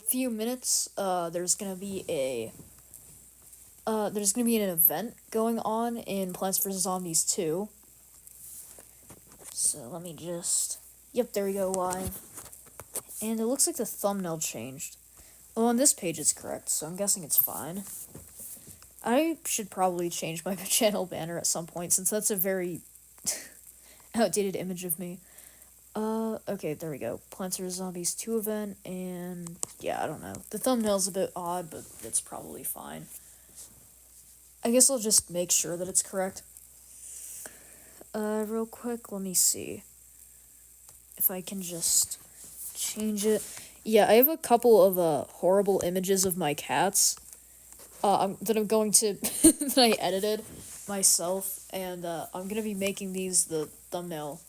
few minutes, there's gonna be an event going on in Plants vs. Zombies 2. So let me just... Yep, there we go, live. And it looks like the thumbnail changed. Well, on this page it's correct, so I'm guessing it's fine. I should probably change my channel banner at some point, since that's a very outdated image of me. Okay, there we go. Plants vs. Zombies 2 event, and yeah, I don't know. The thumbnail's a bit odd, but it's probably fine. I guess I'll just make sure that it's correct. Real quick, let me see if I can just change it. Yeah, I have a couple of horrible images of my cats that I'm going to that I edited myself, and I'm gonna be making these the thumbnails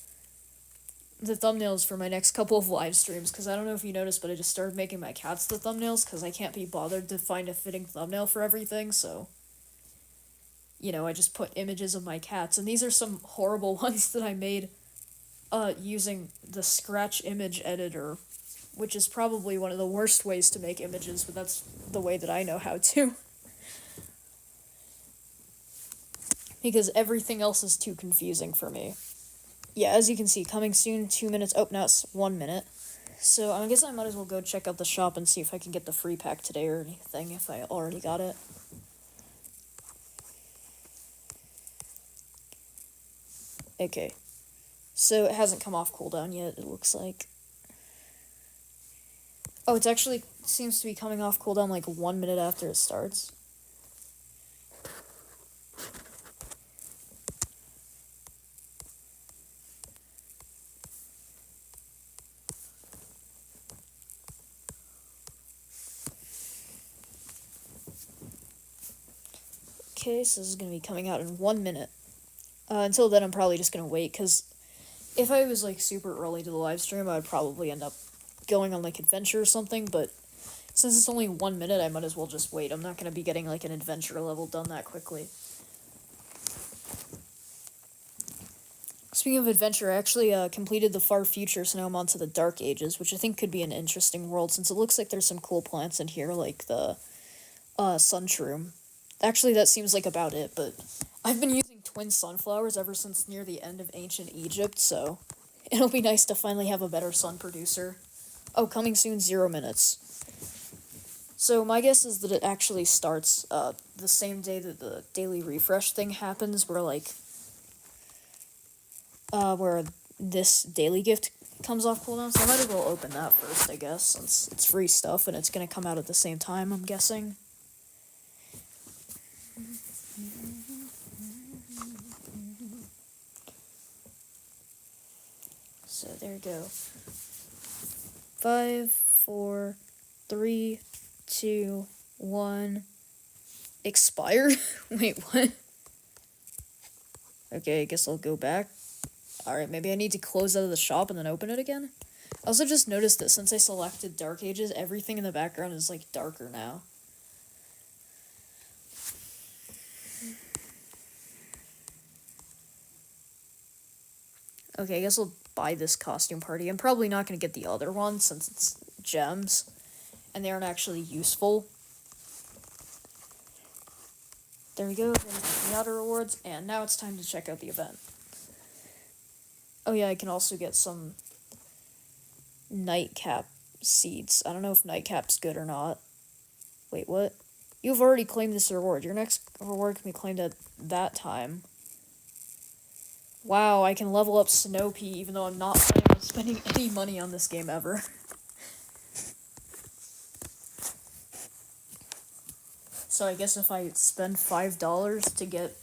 for my next couple of live streams, because I don't know if you noticed, but I just started making my cats the thumbnails because I can't be bothered to find a fitting thumbnail for everything, so you know, I just put images of my cats, and these are some horrible ones that I made using the Scratch image editor, which is probably one of the worst ways to make images, but that's the way that I know how to. Because everything else is too confusing for me. Yeah, as you can see, coming soon, 2 minutes. Oh, now it's 1 minute. So I guess I might as well go check out the shop and see if I can get the free pack today or anything, if I already got it. Okay. So it hasn't come off cooldown yet, it looks like. Oh, it actually seems to be coming off cooldown like 1 minute after it starts. Okay, so this is going to be coming out in 1 minute. Until then, I'm probably just going to wait, because if I was, like, super early to the live stream, I would probably end up going on, like, adventure or something, but since it's only 1 minute, I might as well just wait. I'm not going to be getting, like, an adventure level done that quickly. Speaking of adventure, I actually completed the Far Future, so now I'm on to the Dark Ages, which I think could be an interesting world, since it looks like there's some cool plants in here, like the Sunshroom. Actually, that seems like about it, but I've been using twin sunflowers ever since near the end of ancient Egypt, so it'll be nice to finally have a better sun producer. Oh, coming soon, 0 minutes. So my guess is that it actually starts the same day that the daily refresh thing happens, where, like, where this daily gift comes off cooldown, so I might as well open that first, I guess, since it's free stuff and it's gonna come out at the same time, I'm guessing. So there we go. 5, 4, 3, 2, 1. Expire? Wait, what? Okay, I guess I'll go back. Alright, maybe I need to close out of the shop and then open it again? I also just noticed that since I selected Dark Ages, everything in the background is, like, darker now. Okay, I guess I'll buy this costume party. I'm probably not going to get the other one since it's gems, and they aren't actually useful. There we go, the outer rewards, and now it's time to check out the event. Oh yeah, I can also get some Nightcap seeds. I don't know if Nightcap's good or not. Wait, what? You've already claimed this reward. Your next reward can be claimed at that time. Wow, I can level up Snow-Pea even though I'm not planning on spending any money on this game ever. So I guess if I spend $5 to get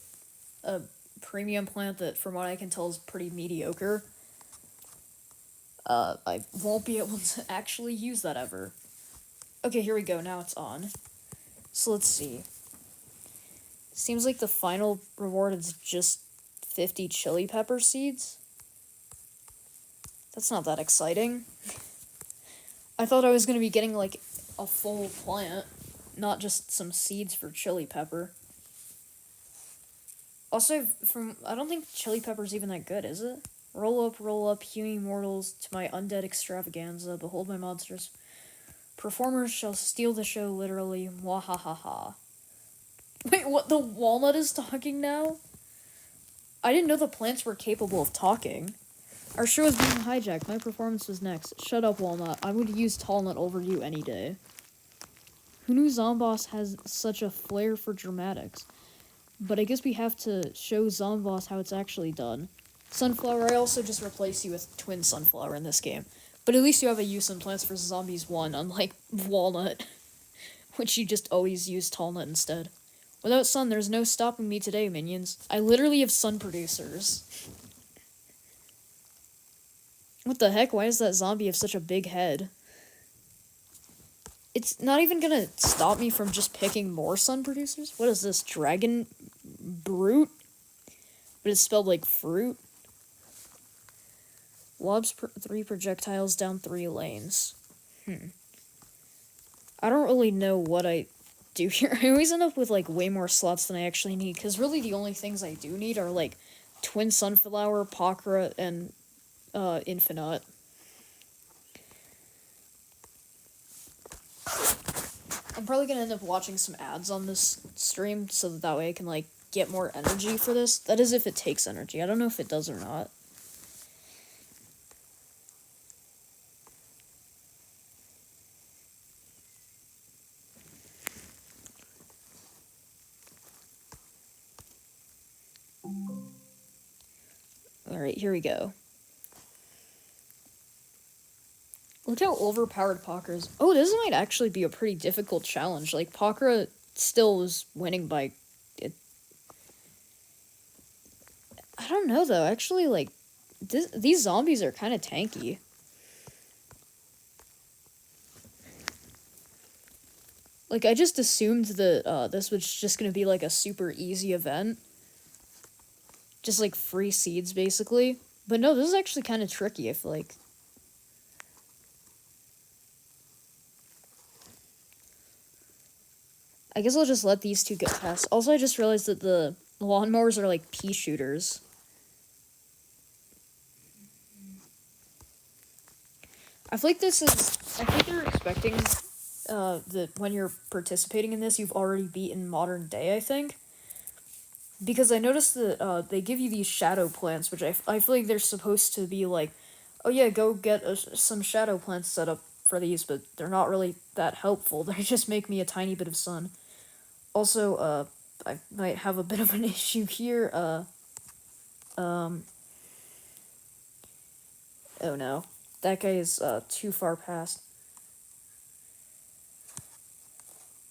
a premium plant that, from what I can tell, is pretty mediocre, I won't be able to actually use that ever. Okay, here we go, now it's on. So let's see. Seems like the final reward is just 50 chili pepper seeds. That's not that exciting. I thought I was going to be getting, like, a full plant, not just some seeds for chili pepper. Also, I don't think chili pepper's even that good, is it? Roll up, hewing mortals to my undead extravaganza, behold my monsters. Performers shall steal the show literally. Mwahahaha. Wait, what? The walnut is talking now? I didn't know the plants were capable of talking. Our show is being hijacked. My performance was next. Shut up, Walnut. I would use Tallnut over you any day. Who knew Zomboss has such a flair for dramatics? But I guess we have to show Zomboss how it's actually done. Sunflower, I also just replaced you with Twin Sunflower in this game. But at least you have a use in Plants vs. Zombies 1, unlike Walnut, which you just always use Tallnut instead. Without sun, there's no stopping me today, minions. I literally have sun producers. What the heck? Why does that zombie have such a big head? It's not even gonna stop me from just picking more sun producers? What is this? Dragon Brute? But it's spelled like fruit? Lobs 3 projectiles down 3 lanes. I don't really know what I do here. I always end up with, like, way more slots than I actually need, because really the only things I do need are, like, Twin Sunflower, Pakra, and, Infinite. I'm probably gonna end up watching some ads on this stream, so that way I can, like, get more energy for this. That is if it takes energy. I don't know if it does or not. Alright, here we go. Look how overpowered Pakra is. Oh, this might actually be a pretty difficult challenge. Like, Pakra still is winning by... I don't know, though. Actually, like, these zombies are kind of tanky. Like, I just assumed that this was just going to be, like, a super easy event. Just, like, free seeds, basically. But no, this is actually kind of tricky, I feel like. I guess I'll just let these two get past. Also, I just realized that the lawnmowers are, like, pea shooters. I feel like this is... I think they're expecting that when you're participating in this, you've already beaten Modern Day, I think. Because I noticed that they give you these shadow plants, which I feel like they're supposed to be like, oh yeah, go get some shadow plants set up for these, but they're not really that helpful. They just make me a tiny bit of sun. Also, I might have a bit of an issue here. Oh no. That guy is too far past.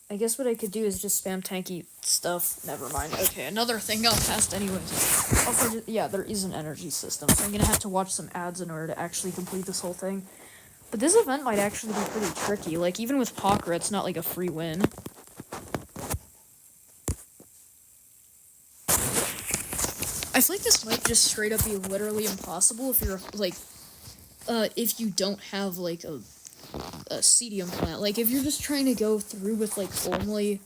I guess what I could do is just spam tanky stuff. Never mind. Okay, another thing got passed anyways. Also, yeah, there is an energy system, so I'm gonna have to watch some ads in order to actually complete this whole thing. But this event might actually be pretty tricky. Like, even with Pakra, it's not like a free win. I feel like this might just straight up be literally impossible if you're, like, if you don't have, like, a Cedium plant. Like, if you're just trying to go through with, like, only...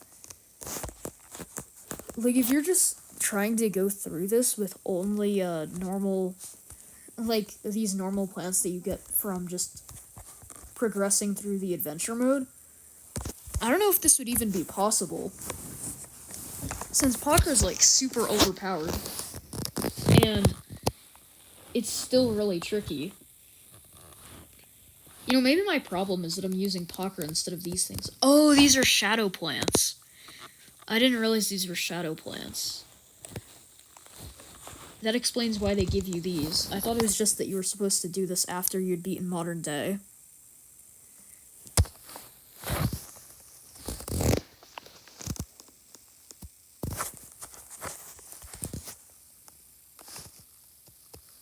Like, if you're just trying to go through this with only, normal... Like, these normal plants that you get from just progressing through the adventure mode, I don't know if this would even be possible. Since Pakra's, like, super overpowered. And it's still really tricky. You know, maybe my problem is that I'm using Pakra instead of these things. Oh, these are shadow plants. I didn't realize these were shadow plants. That explains why they give you these. I thought it was just that you were supposed to do this after you'd beaten Modern Day.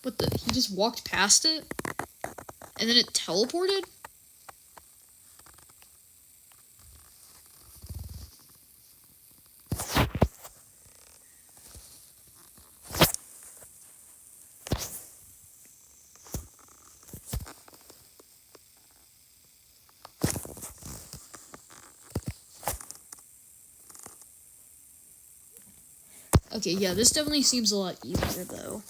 What the? He just walked past it? And then it teleported? Okay, yeah, this definitely seems a lot easier, though.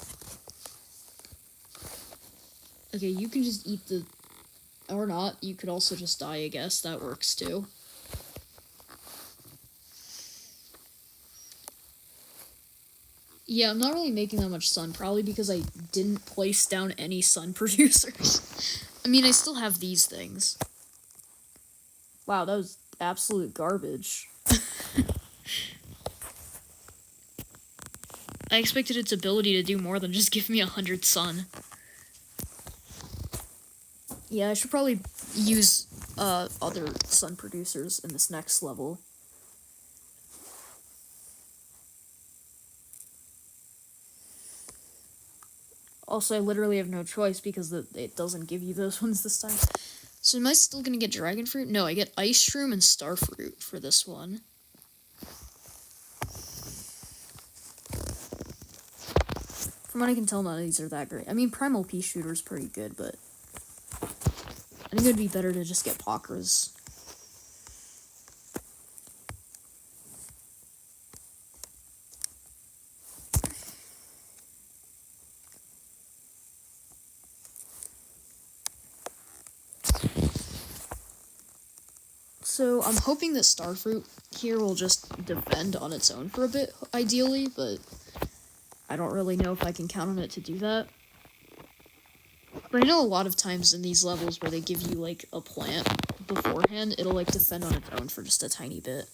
Okay, you can just eat the Or not. You could also just die, I guess. That works too. Yeah, I'm not really making that much sun, probably because I didn't place down any sun producers. I mean, I still have these things. Wow, that was absolute garbage. I expected its ability to do more than just give me 100 sun. Yeah, I should probably use other sun producers in this next level. Also, I literally have no choice because it doesn't give you those ones this time. So am I still gonna get dragon fruit? No, I get ice shroom and star fruit for this one. From what I can tell, none of these are that great. I mean, primal pea shooter is pretty good, but I think it'd be better to just get Pakras. So I'm hoping that Starfruit here will just defend on its own for a bit, ideally, but I don't really know if I can count on it to do that. But I know a lot of times in these levels where they give you, like, a plant beforehand, it'll, like, defend on its own for just a tiny bit.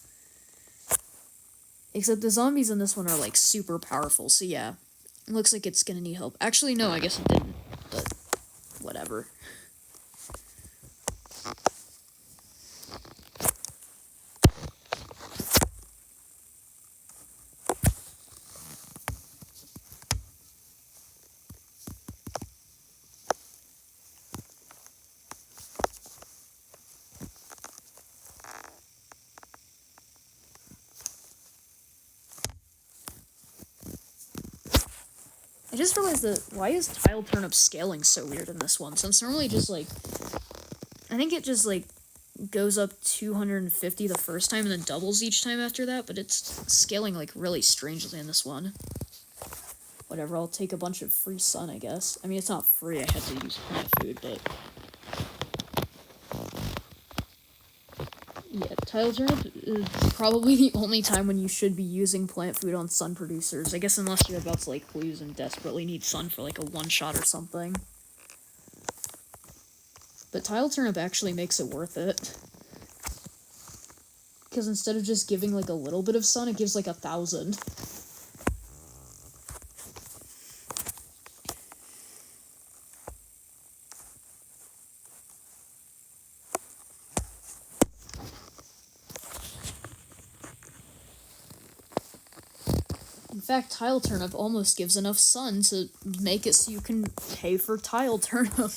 Except the zombies in this one are, like, super powerful, so yeah. It looks like it's gonna need help. Actually, no, I guess it didn't, but whatever. I just realized that, why is tile turnip scaling so weird in this one? Since normally just, like, I think it just, like, goes up 250 the first time and then doubles each time after that, but it's scaling, like, really strangely in this one. Whatever, I'll take a bunch of free sun, I guess. I mean, it's not free, I had to use plant food, but... Yeah, tile turnip is probably the only time when you should be using plant food on sun producers. I guess unless you're about to, like, lose and desperately need sun for, like, a one-shot or something. But tile turnip actually makes it worth it. Because instead of just giving, like, a little bit of sun, it gives, like, 1,000. In fact, tile turnip almost gives enough sun to make it so you can pay for tile turnip.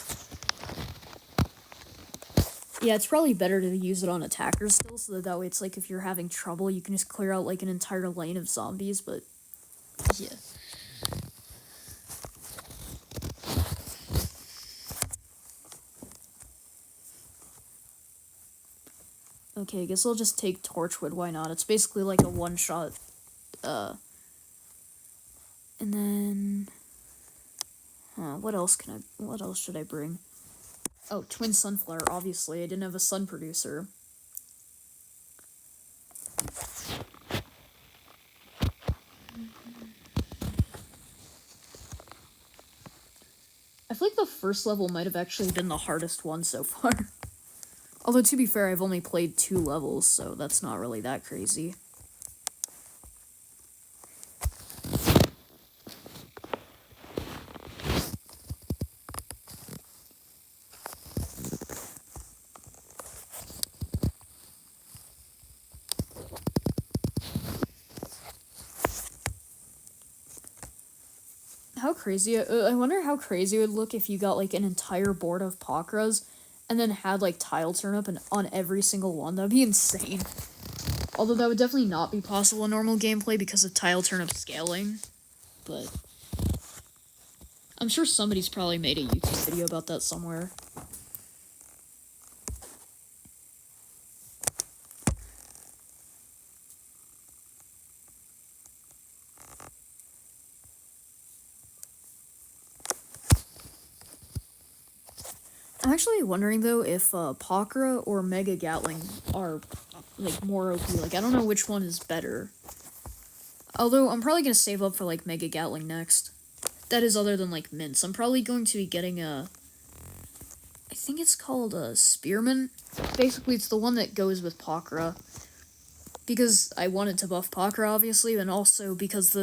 Yeah, it's probably better to use it on attackers still, so that way it's like if you're having trouble, you can just clear out like an entire lane of zombies, but yeah. Okay, I guess I'll just take Torchwood, why not? It's basically like a one-shot, and then... what else should I bring? Oh, Twin Sunflower, obviously. I didn't have a sun producer. I feel like the first level might have actually been the hardest one so far. Although, to be fair, I've only played 2 levels, so that's not really that crazy. How crazy, I wonder how crazy it would look if you got, like, an entire board of Pakras, and then had, like, tile turnip on every single one. That would be insane. Although that would definitely not be possible in normal gameplay because of tile turnip scaling. But I'm sure somebody's probably made a YouTube video about that somewhere. I'm actually wondering, though, if Pakra or Mega Gatling are, like, more OP. Like, I don't know which one is better. Although, I'm probably gonna save up for, like, Mega Gatling next. That is other than, like, Mints. I'm probably going to be getting a... I think it's called a Spearman. Basically, it's the one that goes with Pakra. Because I wanted to buff Pakra, obviously, and also because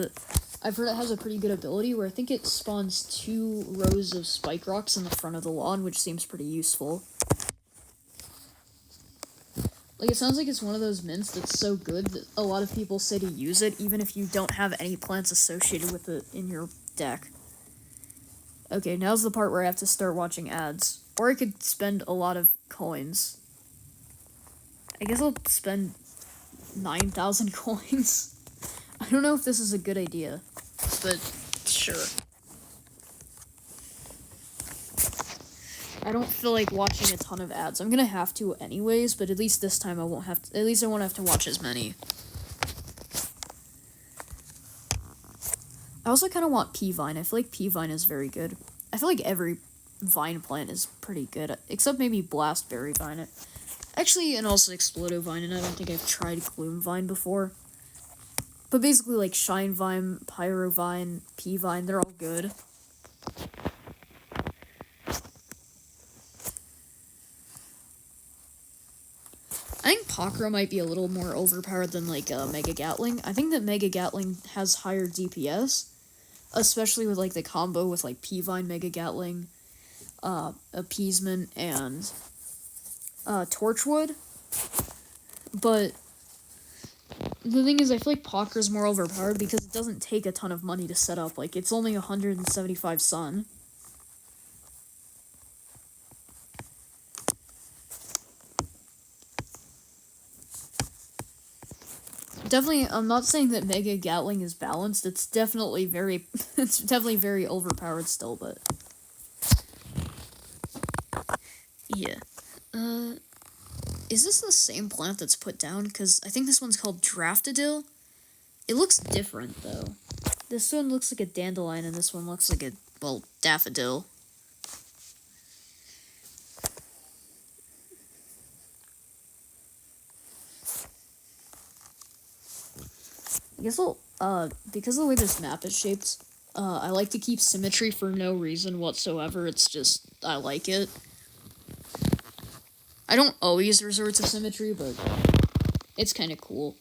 I've heard it has a pretty good ability where I think it spawns 2 rows of spike rocks in the front of the lawn, which seems pretty useful. Like, it sounds like it's one of those mints that's so good that a lot of people say to use it, even if you don't have any plants associated with it in your deck. Okay, now's the part where I have to start watching ads. Or I could spend a lot of coins. I guess I'll spend 9,000 coins. I don't know if this is a good idea, but sure. I don't feel like watching a ton of ads. I'm gonna have to anyways, but at least this time I won't have to. At least I won't have to watch as many. I also kind of want P-Vine. I feel like P-Vine is very good. I feel like every vine plant is pretty good, except maybe Blastberry Vine. Actually, and also Explodo Vine, and I don't think I've tried Gloom Vine before. But basically, like, Shine Vine, Pyro Vine, P-Vine, they're all good. I think Pakra might be a little more overpowered than, like, Mega Gatling. I think that Mega Gatling has higher DPS, especially with, like, the combo with, like, P-Vine, Mega Gatling, Appeasement, and Torchwood. But the thing is, I feel like Pakra's more overpowered because it doesn't take a ton of money to set up. Like, it's only 175 sun. Definitely, I'm not saying that Mega Gatling is balanced. It's definitely very, it's definitely very overpowered still, but yeah. Is this the same plant that's put down? Because I think this one's called Draftadil. It looks different, though. This one looks like a dandelion, and this one looks like a, well, daffodil. I guess because of the way this map is shaped, I like to keep symmetry for no reason whatsoever. It's just, I like it. I don't always resort to symmetry, but it's kind of cool,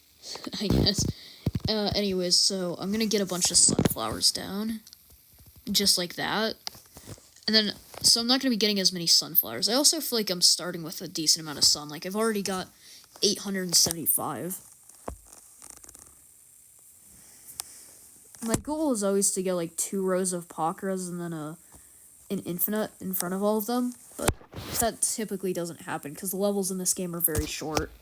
I guess. Anyways, so I'm gonna get a bunch of sunflowers down, just like that. And then, so I'm not gonna be getting as many sunflowers. I also feel like I'm starting with a decent amount of sun. Like, I've already got 875. My goal is always to get, like, 2 rows of Pakras and then an infinite in front of all of them, but that typically doesn't happen because the levels in this game are very short.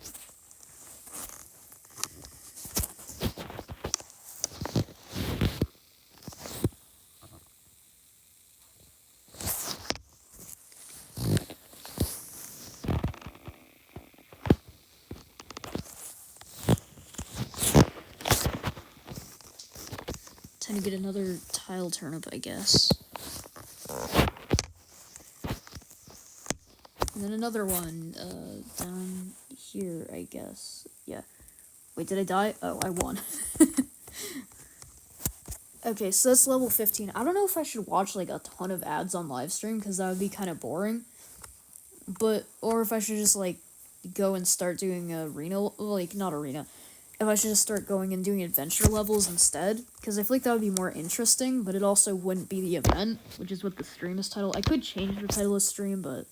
Time to get another tile turnip, I guess. And then another one, down here, I guess. Yeah. Wait, did I die? Oh, I won. Okay, so that's level 15. I don't know if I should watch, like, a ton of ads on livestream, because that would be kind of boring. But, or if I should just, like, go and start doing arena, like, not arena. If I should just start going and doing adventure levels instead, because I feel like that would be more interesting, but it also wouldn't be the event, which is what the stream is titled. I could change the title of stream, but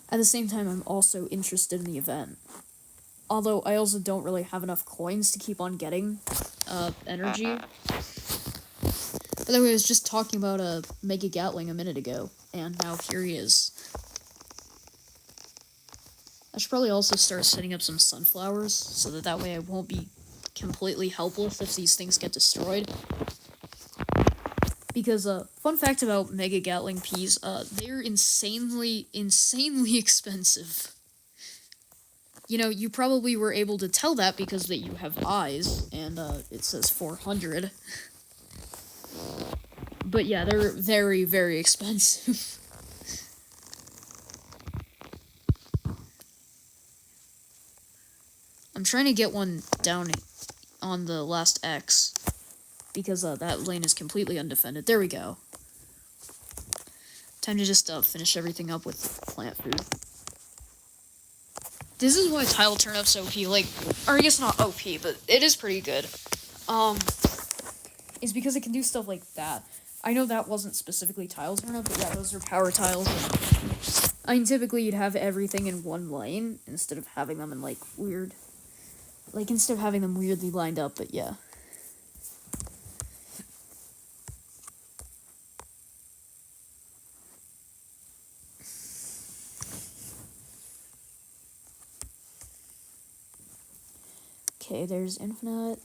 at the same time, I'm also interested in the event. Although, I also don't really have enough coins to keep on getting energy. But anyway, I was just talking about Mega Gatling a minute ago, and now here he is. I should probably also start setting up some sunflowers, so that way I won't be completely helpless if these things get destroyed. Because, fun fact about Mega Gatling peas, they're insanely expensive. You know, you probably were able to tell that because that you have eyes, and, it says 400. But yeah, they're very, very expensive. I'm trying to get one down on the last X, because that lane is completely undefended. There we go. Time to just finish everything up with plant food. This is why tile turnip's OP, like, or I guess not OP, but it is pretty good. Is because it can do stuff like that. I know that wasn't specifically tile turnip, but yeah, those are power tiles. I mean, typically you'd have everything in one lane instead of having them in, like, instead of having them weirdly lined up, but yeah. Okay, there's Infinite.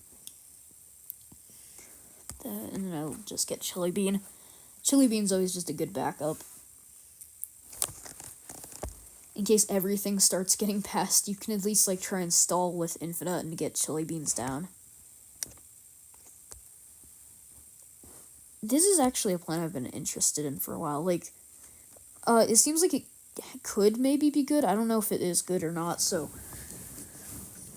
And then I'll just get Chili Bean. Chili Bean's always just a good backup. In case everything starts getting past, you can at least, like, try and stall with Infinite and get Chili Beans down. This is actually a plan I've been interested in for a while. Like, it seems like it could maybe be good. I don't know if it is good or not, so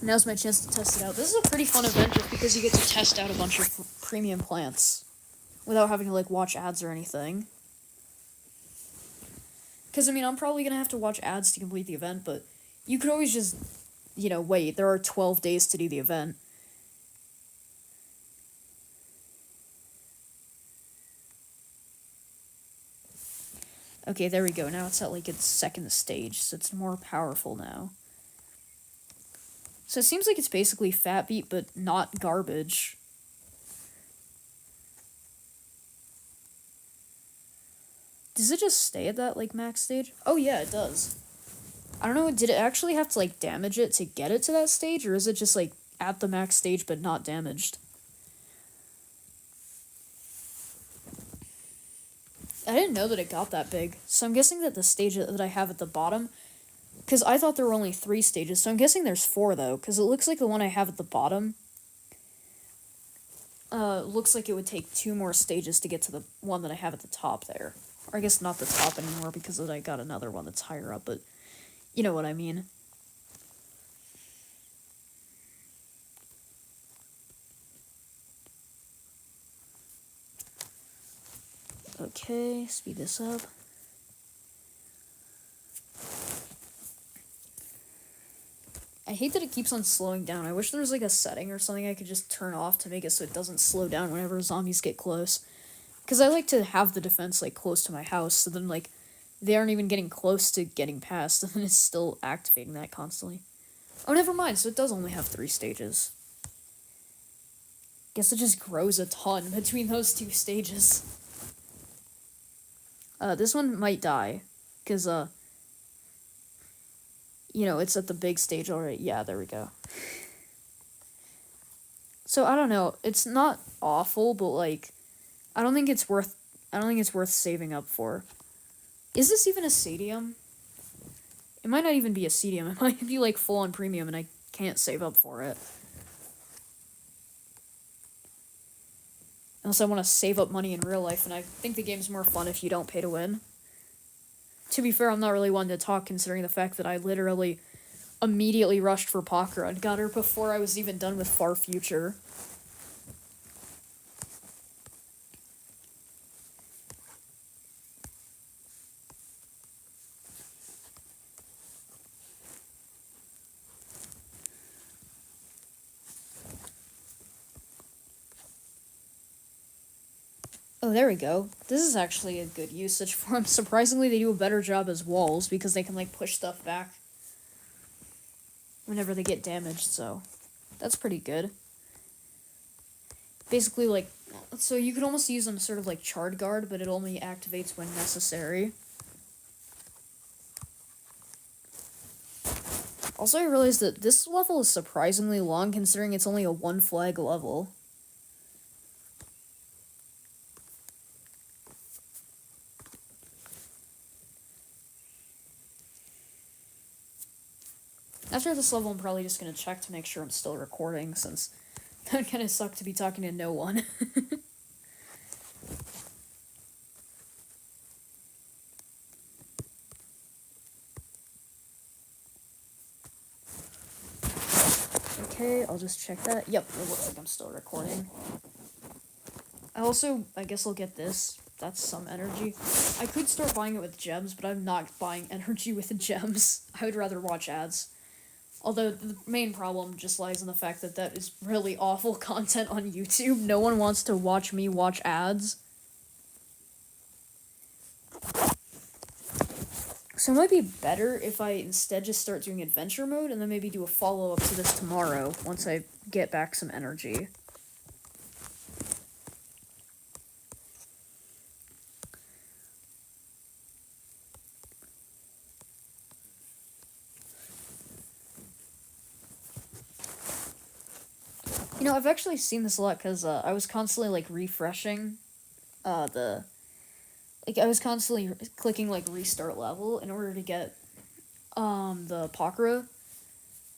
now's my chance to test it out. This is a pretty fun event just because you get to test out a bunch of premium plants without having to, like, watch ads or anything. Because, I mean, I'm probably going to have to watch ads to complete the event, but you could always just, you know, wait. There are 12 days to do the event. Okay, there we go. Now it's at, like, its second stage, so it's more powerful now. So it seems like it's basically Fat Beat, but not garbage. Does it just stay at that, like, max stage? Oh, yeah, it does. I don't know, did it actually have to, like, damage it to get it to that stage, or is it just, like, at the max stage but not damaged? I didn't know that it got that big, so I'm guessing that the stage that I have at the bottom, because I thought there were only 3 stages, so I'm guessing there's 4, though, because it looks like the one I have at the bottom looks like it would take 2 more stages to get to the one that I have at the top there. Or I guess not the top anymore, because I got another one that's higher up, but you know what I mean. Okay, speed this up. I hate that it keeps on slowing down. I wish there was, like, a setting or something I could just turn off to make it so it doesn't slow down whenever zombies get close. Because I like to have the defense, like, close to my house, so then, like, they aren't even getting close to getting past, and then it's still activating that constantly. Oh, never mind, so it does only have 3 stages. Guess it just grows a ton between those 2 stages. This one might die, because, you know, it's at the big stage already. Yeah, there we go. So, I don't know. It's not awful, but, like, I don't think it's worth saving up for. Is this even a stadium? It might not even be a stadium. It might be, like, full-on premium, and I can't save up for it. Unless I want to save up money in real life, and I think the game's more fun if you don't pay to win. To be fair, I'm not really one to talk, considering the fact that I literally immediately rushed for Pakra and got her before I was even done with Far Future. Oh, there we go. This is actually a good usage for them. Surprisingly, they do a better job as walls, because they can, like, push stuff back whenever they get damaged, so that's pretty good. Basically, like, so you could almost use them sort of like Chard Guard, but it only activates when necessary. Also, I realized that this level is surprisingly long, considering it's only a 1-flag level. After this level, I'm probably just gonna check to make sure I'm still recording, since that would kind of suck to be talking to no one. Okay, I'll just check that. Yep, it looks like I'm still recording. I guess I'll get this. That's some energy. I could start buying it with gems, but I'm not buying energy with gems. I would rather watch ads. Although the main problem just lies in the fact that that is really awful content on YouTube. No one wants to watch me watch ads. So it might be better if I instead just start doing adventure mode and then maybe do a follow-up to this tomorrow once I get back some energy. You know, I've actually seen this a lot because I was constantly, like, refreshing I was constantly clicking, like, restart level in order to get the Pakra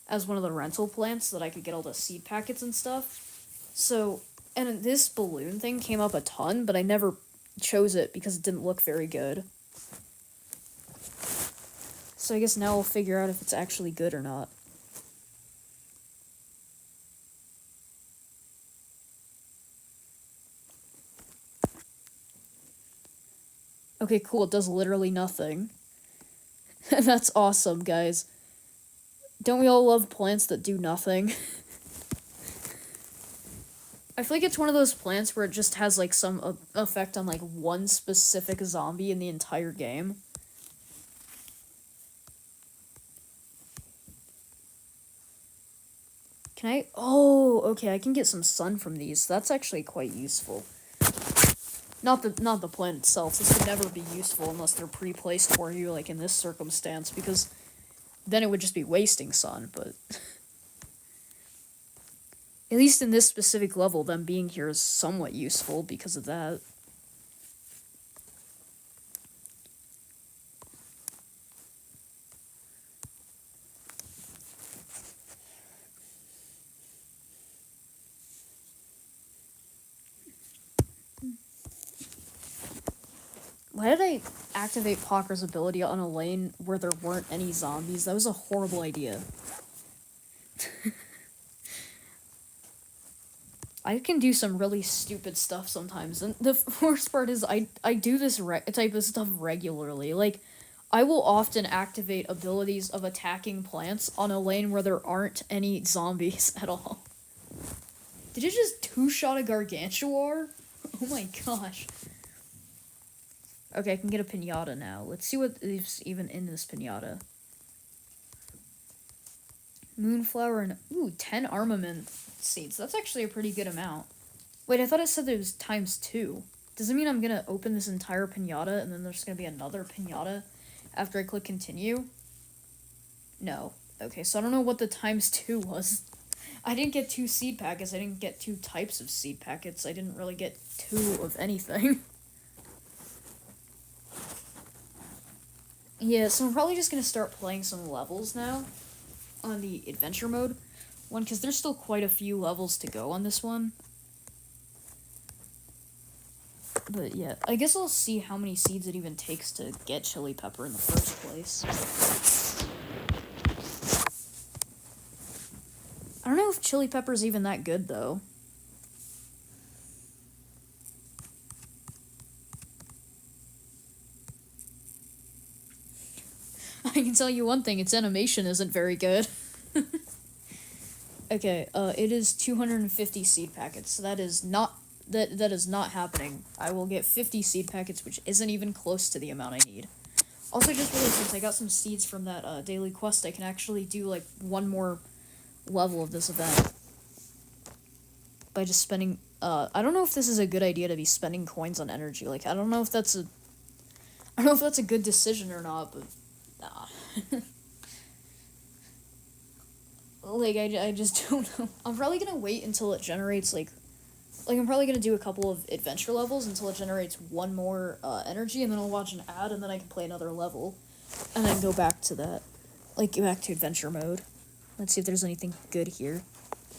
as one of the rental plants so that I could get all the seed packets and stuff. So, and this balloon thing came up a ton, but I never chose it because it didn't look very good. So I guess now we'll figure out if it's actually good or not. Okay, cool, it does literally nothing. That's awesome, guys. Don't we all love plants that do nothing? I feel like it's one of those plants where it just has, like, some effect on, like, one specific zombie in the entire game. Can I? Oh, okay, I can get some sun from these. That's actually quite useful. Not the plant itself. This would never be useful unless they're pre-placed for you, like in this circumstance, because then it would just be wasting sun, but... At least in this specific level, them being here is somewhat useful because of that. Why did I activate Pakra's ability on a lane where there weren't any zombies? That was a horrible idea. I can do some really stupid stuff sometimes, and the worst part is I do this type of stuff regularly. Like, I will often activate abilities of attacking plants on a lane where there aren't any zombies at all. Did it just two-shot a Gargantuar? Oh my gosh. Okay, I can get a pinata now. Let's see what is even in this pinata. Moonflower and... Ooh, 10 armament seeds. That's actually a pretty good amount. Wait, I thought it said there was ×2. Does it mean I'm gonna open this entire pinata and then there's gonna be another pinata after I click continue? No. Okay, so I don't know what the ×2 was. I didn't get 2 seed packets. I didn't get 2 types of seed packets. I didn't really get 2 of anything. Yeah, so I'm probably just gonna start playing some levels now on the adventure mode one, because there's still quite a few levels to go on this one. But yeah, I guess I'll see how many seeds it even takes to get chili pepper in the first place. I don't know if chili pepper's even that good, though. I can tell you one thing, its animation isn't very good. Okay, it is 250 seed packets, so that is not happening. I will get 50 seed packets, which isn't even close to the amount I need. Also, just really, since I got some seeds from that daily quest, I can actually do, like, one more level of this event. By just spending, I don't know if this is a good idea to be spending coins on energy. Like, I don't know if that's a good decision or not, but, nah. Like, I just don't know. I'm probably gonna wait until it generates, like, I'm probably gonna do a couple of adventure levels until it generates one more, energy, and then I'll watch an ad, and then I can play another level. And then go back to that. Like, go back to adventure mode. Let's see if there's anything good here.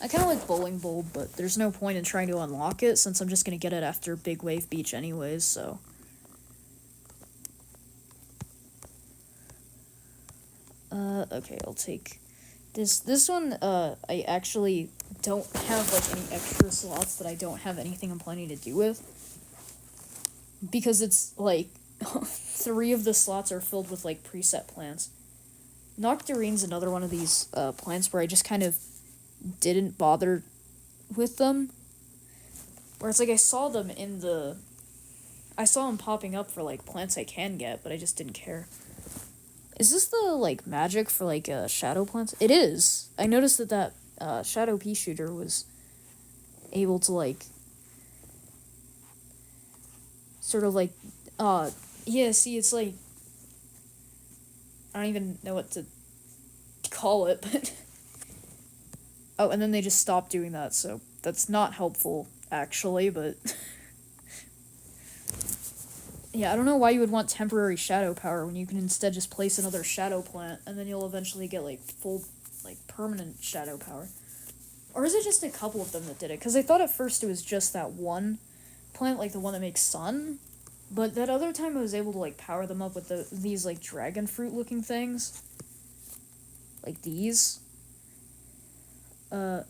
I kinda like Bowling Bulb, but there's no point in trying to unlock it, since I'm just gonna get it after Big Wave Beach anyways, so... Okay, I'll take This one, I actually don't have, like, any extra slots that I don't have anything I'm planning to do with. Because it's, like, 3 of the slots are filled with, like, preset plants. Nocturine's another one of these, plants where I just kind of didn't bother with them. Where it's like I saw them popping up for, like, plants I can get, but I just didn't care. Is this the, like, magic for, like, shadow plants? It is. I noticed that shadow pea shooter was able to, like, sort of, like, yeah, see, it's, like, I don't even know what to call it, but... Oh, and then they just stopped doing that, so that's not helpful, actually, but... Yeah, I don't know why you would want temporary shadow power when you can instead just place another shadow plant, and then you'll eventually get, like, full, like, permanent shadow power. Or is it just a couple of them that did it? Because I thought at first it was just that one plant, like the one that makes sun, but that other time I was able to, like, power them up with these, like, dragon fruit-looking things. Like these. So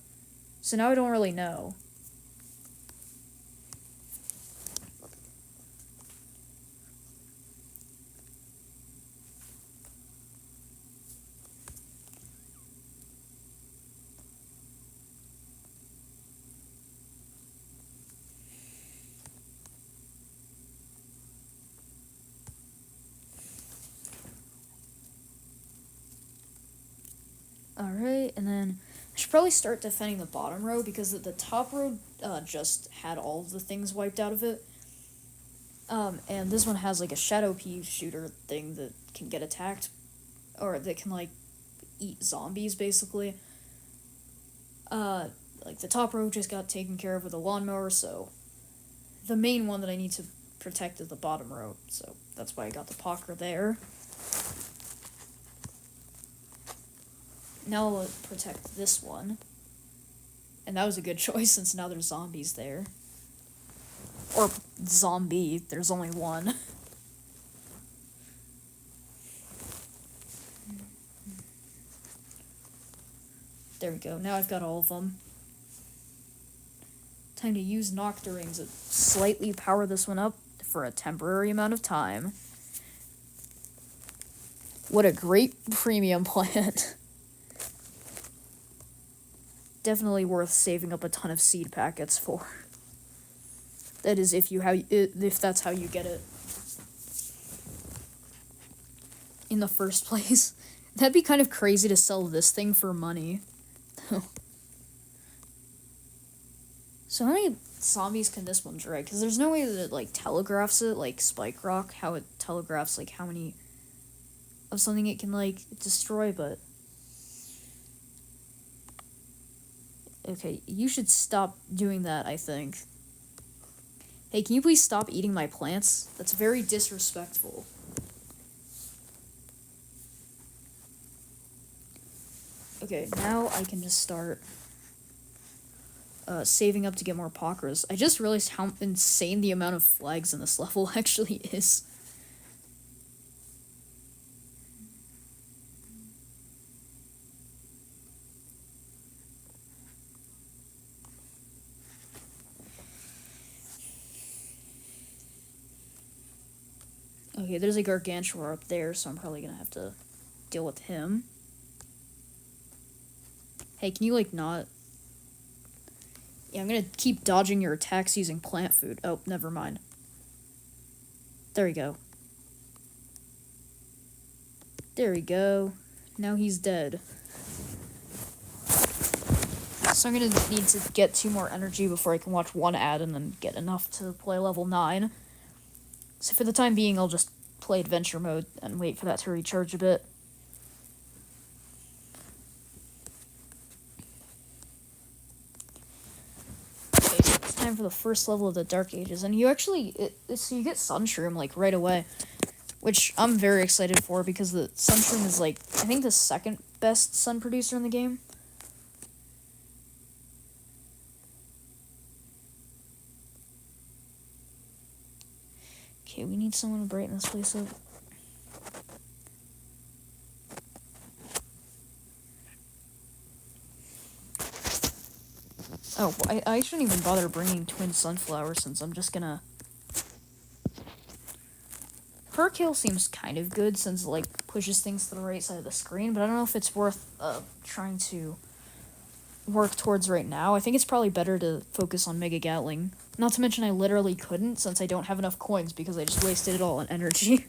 now I don't really know. Alright, and then I should probably start defending the bottom row, because the top row just had all of the things wiped out of it. And this one has, like, a shadow pea shooter thing that can get attacked, or that can, like, eat zombies, basically. Like, the top row just got taken care of with a lawnmower, so the main one that I need to protect is the bottom row, so that's why I got the Pocker there. Now I'll protect this one. And that was a good choice, since now there's zombies there. Or zombie, there's only one. There we go, now I've got all of them. Time to use Nocturines to slightly power this one up for a temporary amount of time. What a great premium plant. Definitely worth saving up a ton of seed packets for. That is, if that's how you get it in the first place. That'd be kind of crazy to sell this thing for money. So how many zombies can this one drag? Because there's no way that it, like, telegraphs it, like Spike Rock, how it telegraphs, like, how many of something it can, like, destroy, but... Okay, you should stop doing that, I think. Hey, can you please stop eating my plants? That's very disrespectful. Okay, now I can just start saving up to get more Pockers. I just realized how insane the amount of flags in this level actually is. Okay, there's a Gargantuar up there, so I'm probably gonna have to deal with him. Hey, can you, like, not... Yeah, I'm gonna keep dodging your attacks using plant food. Oh, never mind. There we go. There we go. Now he's dead. So I'm gonna need to get 2 more energy before I can watch 1 ad and then get enough to play level 9. So for the time being, I'll just play adventure mode and wait for that to recharge a bit. Okay, so it's time for the first level of the Dark Ages, and you actually, so you get Sunshroom, like, right away, which I'm very excited for, because the Sunshroom is, like, I think the second best sun producer in the game. Okay, we need someone to brighten this place up. Oh, I shouldn't even bother bringing twin sunflowers since I'm just gonna... Perk Hill seems kind of good since it, like, pushes things to the right side of the screen, but I don't know if it's worth, trying to work towards right now. I think it's probably better to focus on Mega Gatling. Not to mention I literally couldn't since I don't have enough coins because I just wasted it all on energy.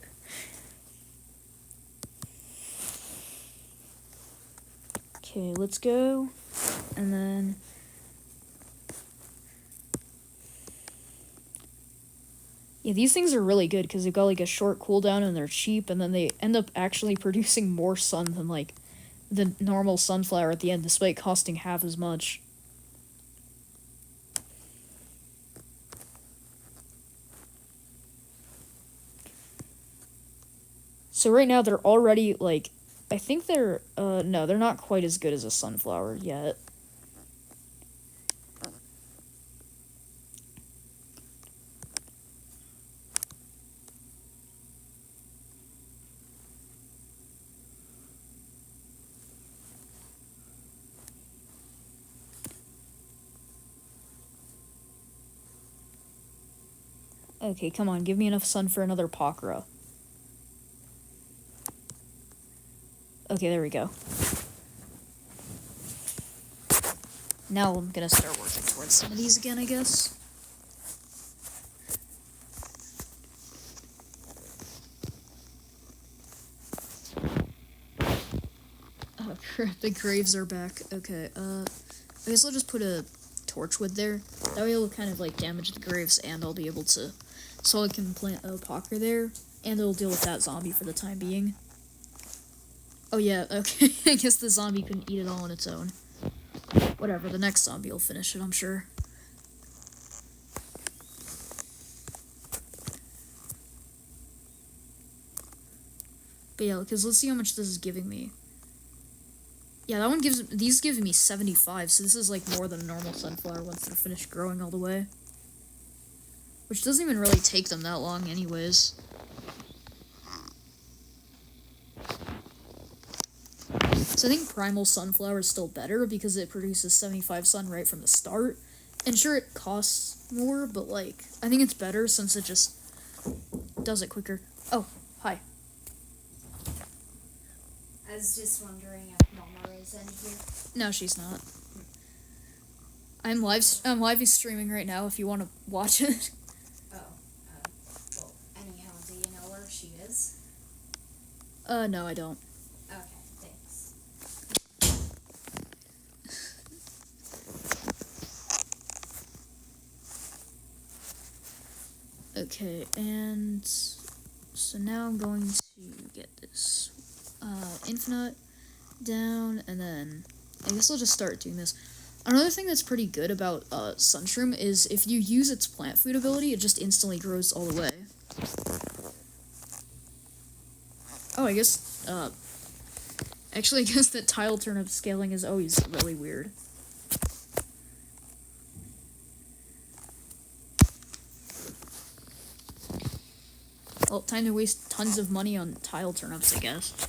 Okay, let's go. And then... Yeah, these things are really good because they've got, like, a short cooldown and they're cheap, and then they end up actually producing more sun than, like, the normal sunflower at the end, despite costing half as much. So right now they're already, like, I think they're, no, they're not quite as good as a sunflower yet. Okay, come on, give me enough sun for another Pakra. Okay, there we go. Now I'm gonna start working towards some of these again, I guess. Oh crap, the graves are back. Okay, I guess I'll just put a torchwood there. That way it'll kind of, like, damage the graves, and I'll be able to... So I can plant a Pakra there, and it'll deal with that zombie for the time being. Oh yeah, okay, I guess the zombie couldn't eat it all on its own. Whatever, the next zombie will finish it, I'm sure. But yeah, because let's see how much this is giving me. Yeah, that one these give me 75, so this is, like, more than a normal sunflower once they're finished growing all the way. Which doesn't even really take them that long anyways. So I think Primal Sunflower is still better because it produces 75 sun right from the start. And sure, it costs more, but, like, I think it's better since it just does it quicker. Oh, hi. I was just wondering if Mama is in here. No, she's not. I'm live streaming right now if you want to watch it. Well, anyhow, do you know where she is? No, I don't. Okay, thanks. Okay, and so now I'm going to get this infinite down, and then I guess I'll just start doing this. Another thing that's pretty good about Sunshroom is if you use its plant food ability, it just instantly grows all the way. Oh, I guess, actually, I guess that tile turnip scaling is always really weird. Well, time to waste tons of money on tile turnips, I guess.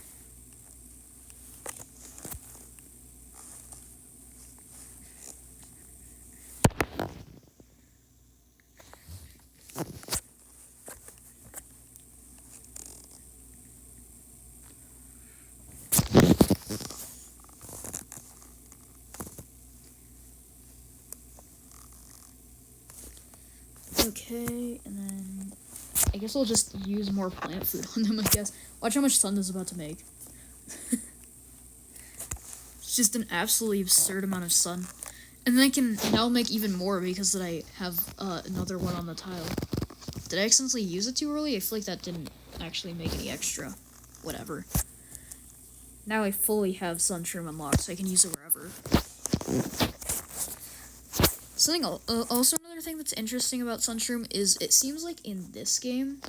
Okay, and then I guess I'll just use more plant food on them, I guess. Watch how much sun this is about to make. It's just an absolutely absurd amount of sun. And then I can now make even more because that I have another one on the tile. Did I accidentally use it too early? I feel like that didn't actually make any extra. Whatever. Now I fully have Sunshroom unlocked, so I can use it wherever. Something also another thing that's interesting about Sunshroom is it seems like in this game,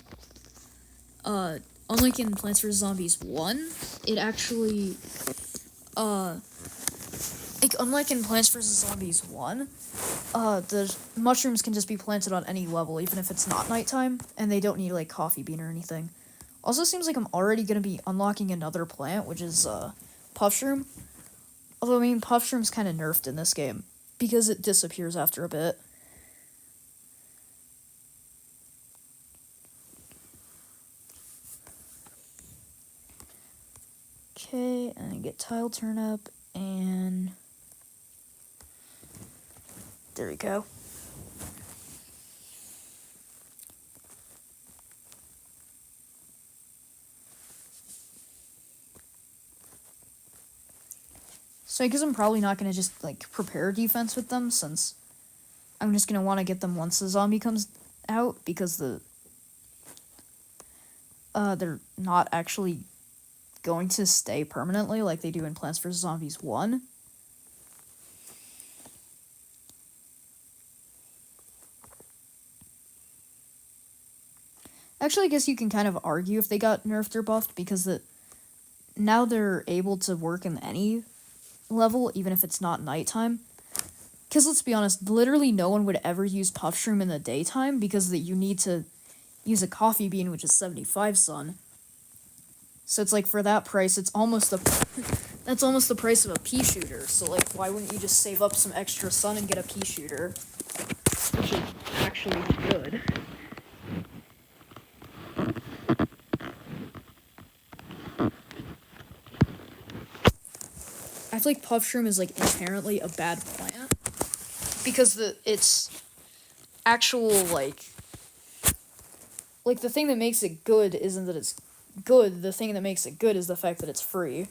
unlike in Plants vs. Zombies 1, it actually, like, unlike in Plants vs. Zombies 1, the mushrooms can just be planted on any level, even if it's not nighttime, and they don't need, like, coffee bean or anything. Also seems like I'm already gonna be unlocking another plant, which is, Puffshroom. Although, I mean, Puffshroom's kind of nerfed in this game. because it disappears after a bit. Okay, and then get tile turnip, and there we go. So I guess I'm probably not going to just, like, prepare defense with them, since I'm just going to want to get them once the zombie comes out, because they're not actually going to stay permanently like they do in Plants vs. Zombies 1. Actually, I guess you can kind of argue if they got nerfed or buffed, because now they're able to work in any level, even if it's not nighttime. Because let's be honest, literally no one would ever use Puffshroom in the daytime, because you need to use a coffee bean, which is 75 sun. So it's like, for that price, it's almost that's almost the price of a pea shooter. So like, why wouldn't you just save up some extra sun and get a pea shooter? Which is actually good. I feel like Puffshroom is, like, inherently a bad plant, because its actual, like, the thing that makes it good isn't that it's good, the thing that makes it good is the fact that it's free.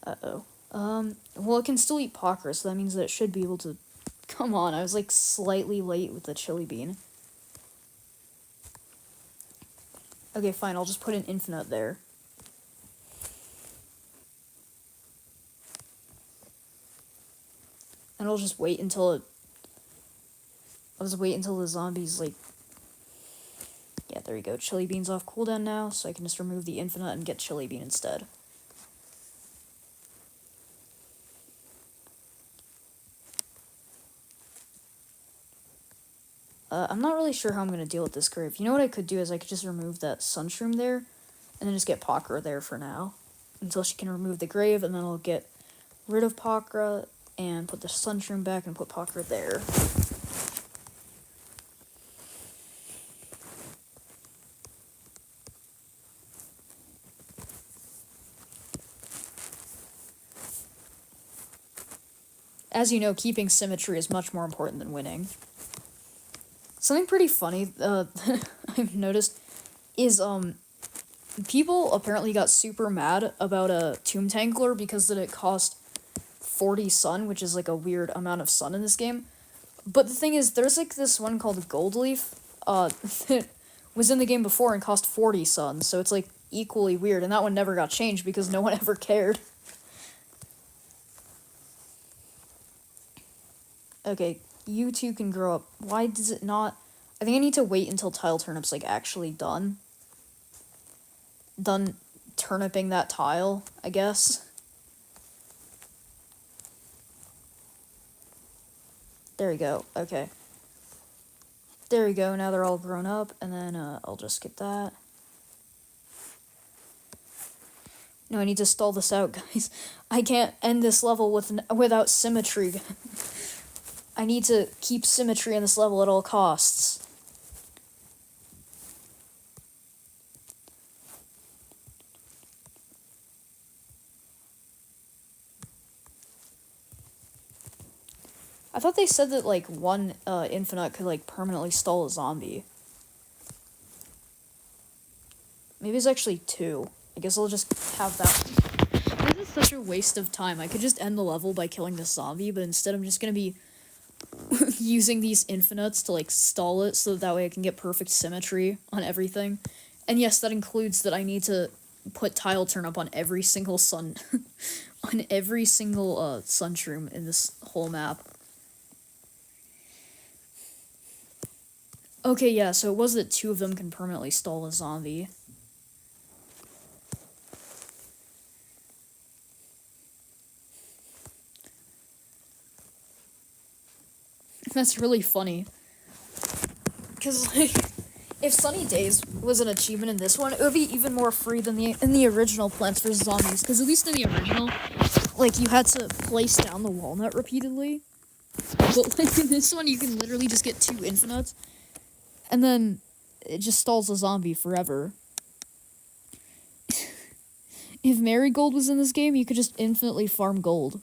Uh-oh. Well, it can still eat Pocker, so that means that it should be able to... Come on, I was, like, slightly late with the chili bean. Okay, fine, I'll just put an infinite there. And I'll just wait until it... I'll just wait until the zombies, like... Yeah, there you go. Chili bean's off cooldown now, so I can just remove the infinite and get chili bean instead. I'm not really sure how I'm going to deal with this grave. You know what I could do is I could just remove that Sunshroom there, and then just get Pakra there for now, until she can remove the grave, and then I'll get rid of Pakra, and put the Sunshroom back, and put Pakra there. As you know, keeping symmetry is much more important than winning. Something pretty funny I've noticed is people apparently got super mad about a Tomb Tangler because that it cost 40 sun, which is like a weird amount of sun in this game. But the thing is, there's like this one called Gold Leaf that was in the game before and cost 40 sun, so it's like equally weird, and that one never got changed because no one ever cared. Okay, you two can grow up. Why does it not... I think I need to wait until Tile Turnip's, like, actually done. Done turniping that tile, I guess. There we go, okay. There we go, now they're all grown up, and then, I'll just get that. No, I need to stall this out, guys. I can't end this level without symmetry. I need to keep symmetry in this level at all costs. I thought they said that, like, one infinite could, like, permanently stall a zombie. Maybe it's actually 2. I guess I'll just have that one. This is such a waste of time. I could just end the level by killing this zombie, but instead I'm just gonna be using these infinites to, like, stall it so that way I can get perfect symmetry on everything. And yes, that includes that I need to put Tile Turnip on every single on every single Sunshroom in this whole map. Okay, yeah, so it was that 2 of them can permanently stall a zombie. That's really funny. Because, like, if Sunny Days was an achievement in this one, it would be even more free than in the original Plants vs. Zombies. Because at least in the original, like, you had to place down the walnut repeatedly. But, like, in this one, you can literally just get 2 infinites. And then it just stalls a zombie forever. If Marigold was in this game, you could just infinitely farm gold.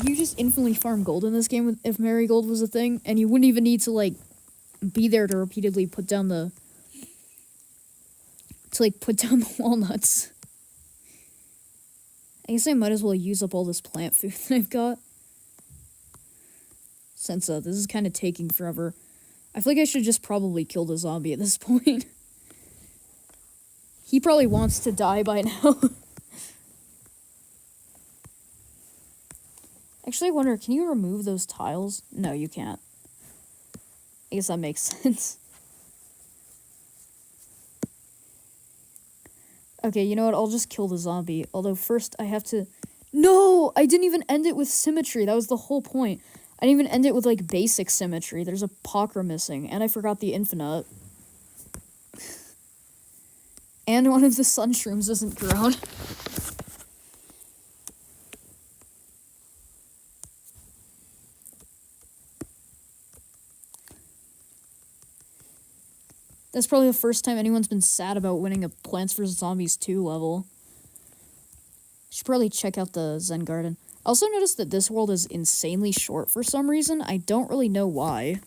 You just infinitely farm gold in this game if Marigold was a thing, and you wouldn't even need to, like, be there to repeatedly put down the walnuts. I guess I might as well use up all this plant food that I've got. Since this is kind of taking forever. I feel like I should just probably kill the zombie at this point. He probably wants to die by now. Actually, I wonder, can you remove those tiles? No, you can't. I guess that makes sense. Okay, you know what? I'll just kill the zombie. Although first I have to... No! I didn't even end it with symmetry. That was the whole point. I didn't even end it with, like, basic symmetry. There's a Pakra missing. And I forgot the infinite. And one of the sun shrooms isn't grown. That's probably the first time anyone's been sad about winning a Plants vs. Zombies 2 level. Should probably check out the Zen Garden. I also noticed that this world is insanely short for some reason. I don't really know why.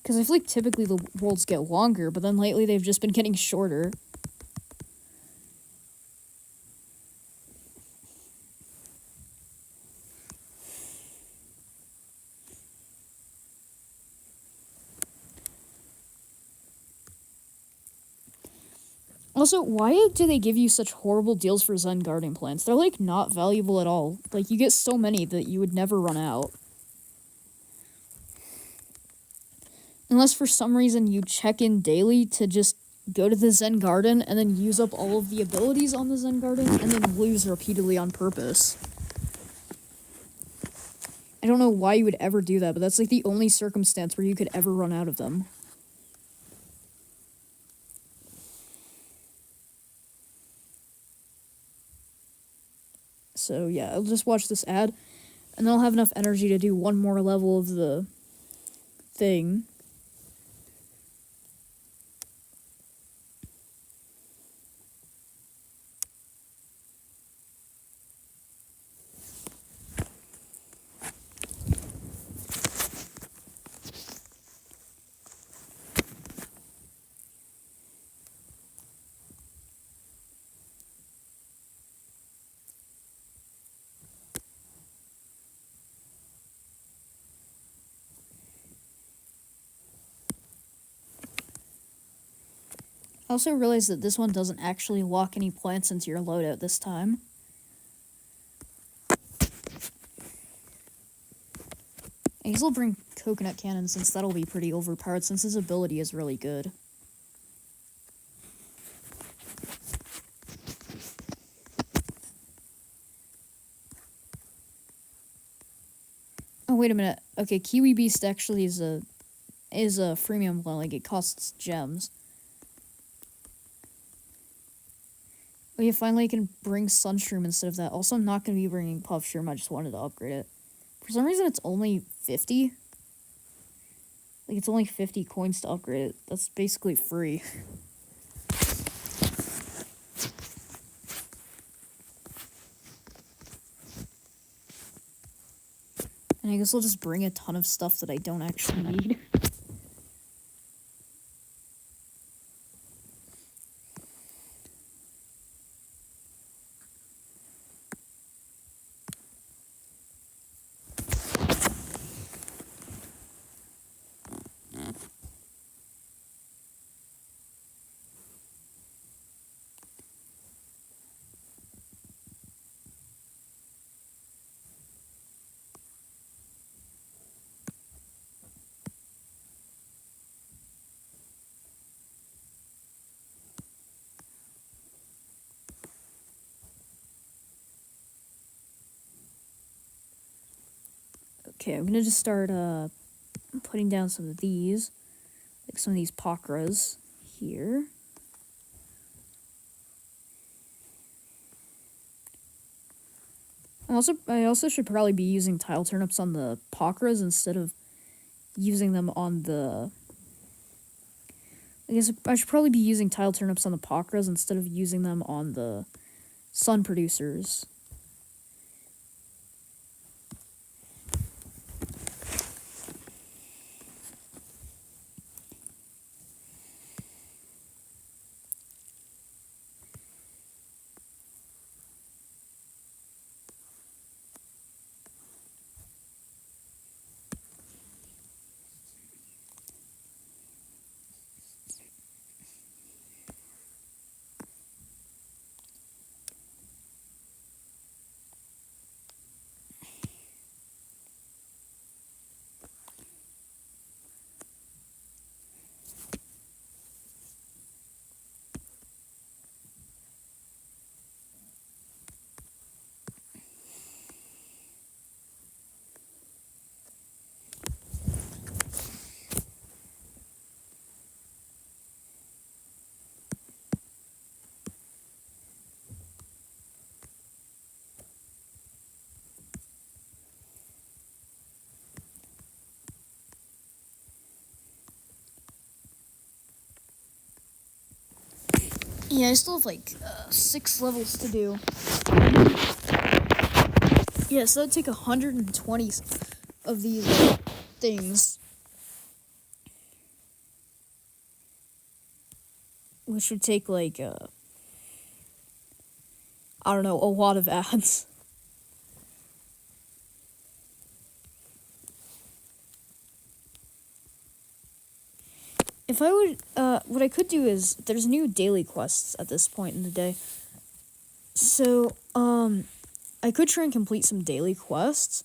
Because I feel like typically the worlds get longer, but then lately they've just been getting shorter. Also, why do they give you such horrible deals for Zen Garden plants? They're, like, not valuable at all. Like, you get so many that you would never run out. Unless for some reason you check in daily to just go to the Zen Garden and then use up all of the abilities on the Zen Garden and then lose repeatedly on purpose. I don't know why you would ever do that, but that's, like, the only circumstance where you could ever run out of them. So, yeah, I'll just watch this ad, and then I'll have enough energy to do one more level of the thing. I also realized that this one doesn't actually lock any plants into your loadout this time. I guess I'll bring Coconut Cannon since that'll be pretty overpowered since his ability is really good. Oh, wait a minute. Okay, Kiwi Beast actually is a freemium one, like it costs gems. Oh yeah, finally I can bring Sunshroom instead of that. Also, I'm not going to be bringing Puff Shroom, I just wanted to upgrade it. For some reason, it's only 50. Like, it's only 50 coins to upgrade it. That's basically free. And I guess I'll just bring a ton of stuff that I don't actually need. Okay, I'm gonna just start putting down some of these, like some of these Pakras here. I also should probably be using tile turnips on the Pakras instead of using them on the... I guess I should probably be using tile turnips on the Pakras instead of using them on the sun producers. Yeah, I still have like 6 levels to do. Yeah, so that'd take 120 of these things. Which would take like, I don't know, a lot of ads. If I would, what I could do is, there's new daily quests at this point in the day. So, I could try and complete some daily quests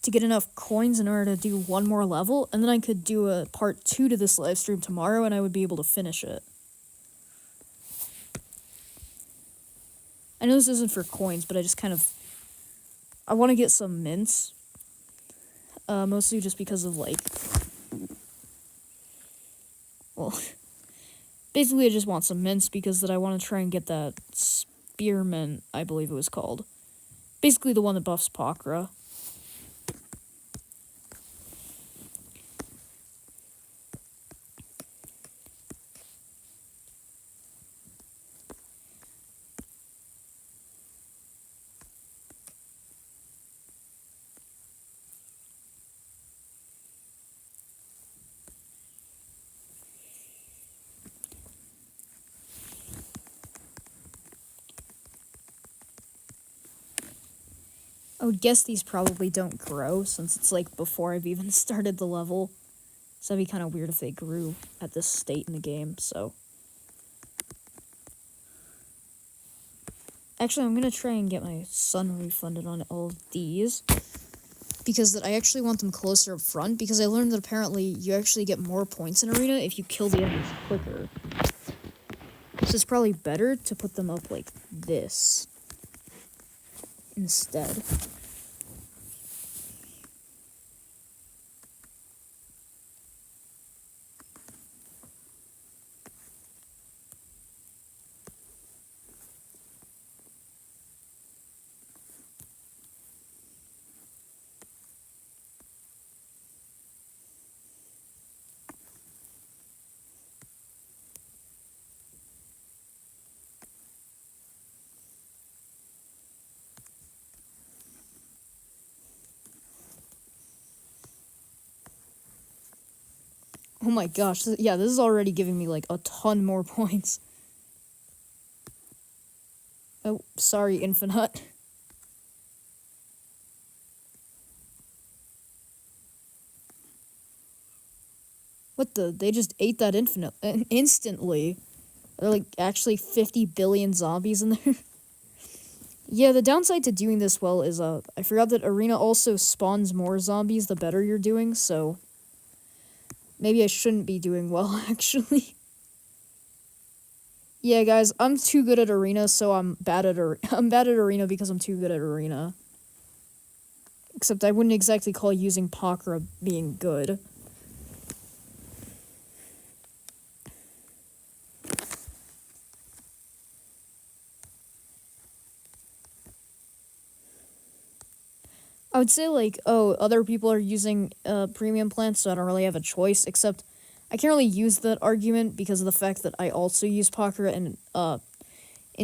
to get enough coins in order to do one more level, and then I could do a part 2 to this live stream tomorrow, and I would be able to finish it. I know this isn't for coins, but I just kind of... I want to get some mints. Mostly just because of, like... Well, basically I just want some mints because that I want to try and get that spearmint, I believe it was called. Basically the one that buffs Pakra. I would guess these probably don't grow, since it's like before I've even started the level. So that'd be kind of weird if they grew at this state in the game, so... Actually, I'm gonna try and get my sun refunded on all of these. Because that I actually want them closer up front, because I learned that apparently you actually get more points in Arena if you kill the enemies quicker. So it's probably better to put them up like this instead. Oh my gosh, yeah, this is already giving me like a ton more points. Oh, sorry, Infinite. What the? They just ate that Infinite instantly. There are like actually 50 billion zombies in there. Yeah, the downside to doing this well is I forgot that Arena also spawns more zombies the better you're doing, so maybe I shouldn't be doing well actually. Yeah, guys, I'm too good at Arena, so I'm bad at Arena because I'm too good at Arena. Except I wouldn't exactly call using Pakra being good. I would say, like, oh, other people are using premium plants, so I don't really have a choice, except I can't really use that argument because of the fact that I also use Pakra in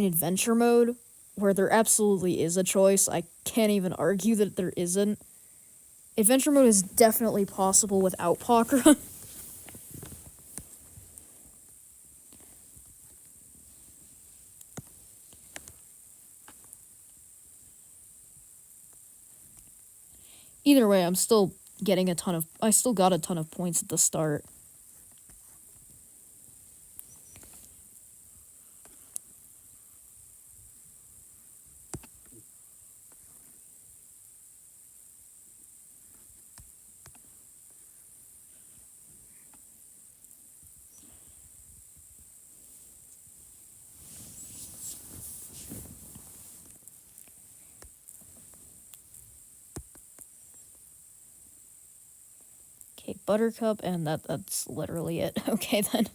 adventure mode, where there absolutely is a choice. I can't even argue that there isn't. Adventure mode is definitely possible without Pakra. Either way, I'm still getting I still got a ton of points at the start. Okay, Buttercup, and that's literally it. Okay, then.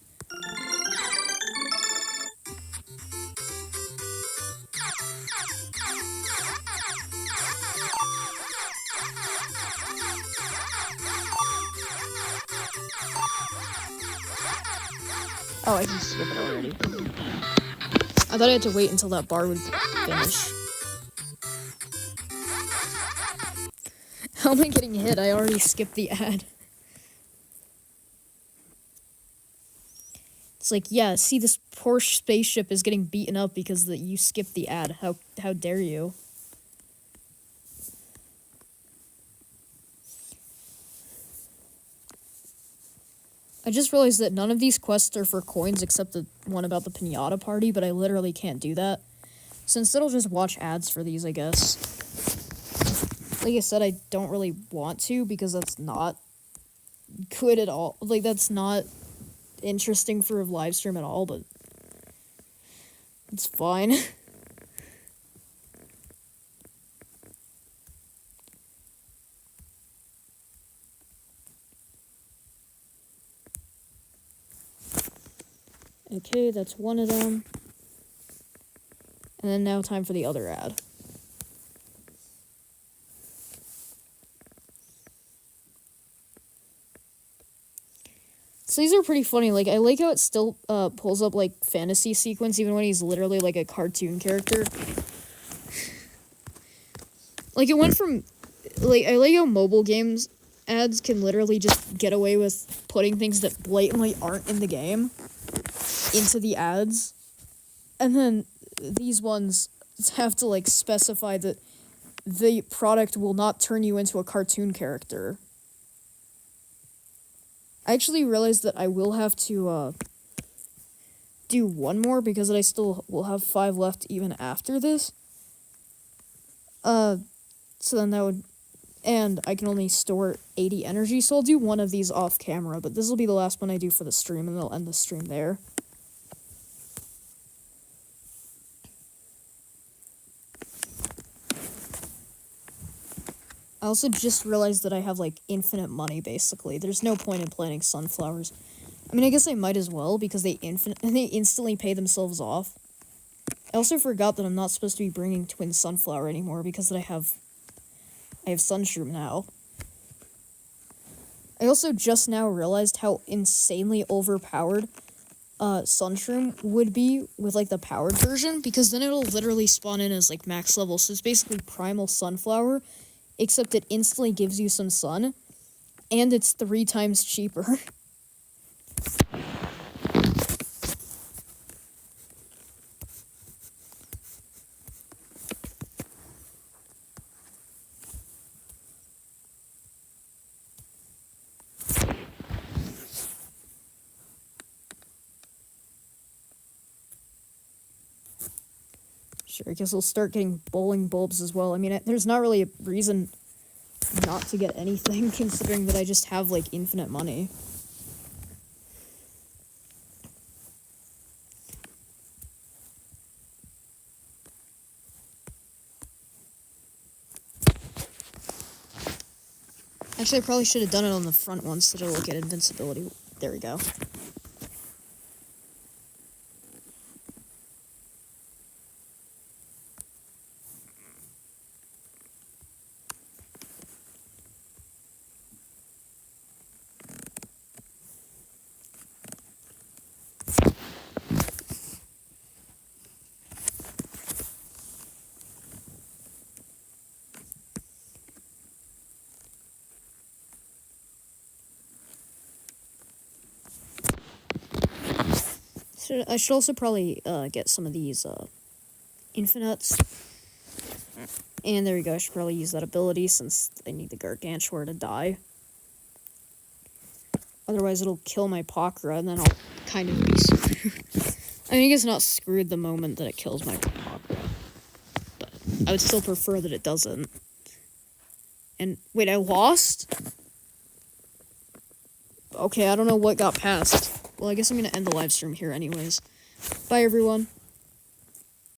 Oh, I can skip it already. I thought I had to wait until that bar would finish. How am I getting hit? I already skipped the ad. It's like, yeah, see, this Porsche spaceship is getting beaten up because you skipped the ad. How dare you? I just realized that none of these quests are for coins except the one about the Pinata Party, but I literally can't do that. So instead I'll just watch ads for these, I guess. Like I said, I don't really want to because that's not good at all. Like, that's not interesting for a live stream at all, but it's fine. Okay, that's one of them. And then now time for the other ad. So these are pretty funny. Like, I like how it still pulls up, like, fantasy sequence even when he's literally, like, a cartoon character. Like, it went from... Like, I like how mobile games ads can literally just get away with putting things that blatantly aren't in the game into the ads. And then these ones have to, like, specify that the product will not turn you into a cartoon character. I actually realized that I will have to do one more because I still will have 5 left even after this. So then that would... And I can only store 80 energy, so I'll do one of these off camera, but this will be the last one I do for the stream, and they'll end the stream there. I also just realized that I have, like, infinite money, basically. There's no point in planting sunflowers. I mean, I guess I might as well, because they instantly pay themselves off. I also forgot that I'm not supposed to be bringing Twin Sunflower anymore, because I have Sunshroom now. I also just now realized how insanely overpowered Sunshroom would be with, like, the powered version, because then it'll literally spawn in as, like, max level, so it's basically Primal Sunflower, except it instantly gives you some sun, and it's 3 times cheaper. Sure, I guess we'll start getting bowling bulbs as well. I mean, there's not really a reason not to get anything, considering that I just have, like, infinite money. Actually, I probably should have done it on the front one so to look at invincibility. There we go. I should also probably get some of these infinites. And there we go, I should probably use that ability since I need the Gargantuar to die. Otherwise it'll kill my Pakra and then I'll kind of be screwed. I mean, I guess not screwed the moment that it kills my Pakra. But I would still prefer that it doesn't. And wait, I lost? Okay, I don't know what got past. Well, I guess I'm gonna end the live stream here anyways. Bye, everyone.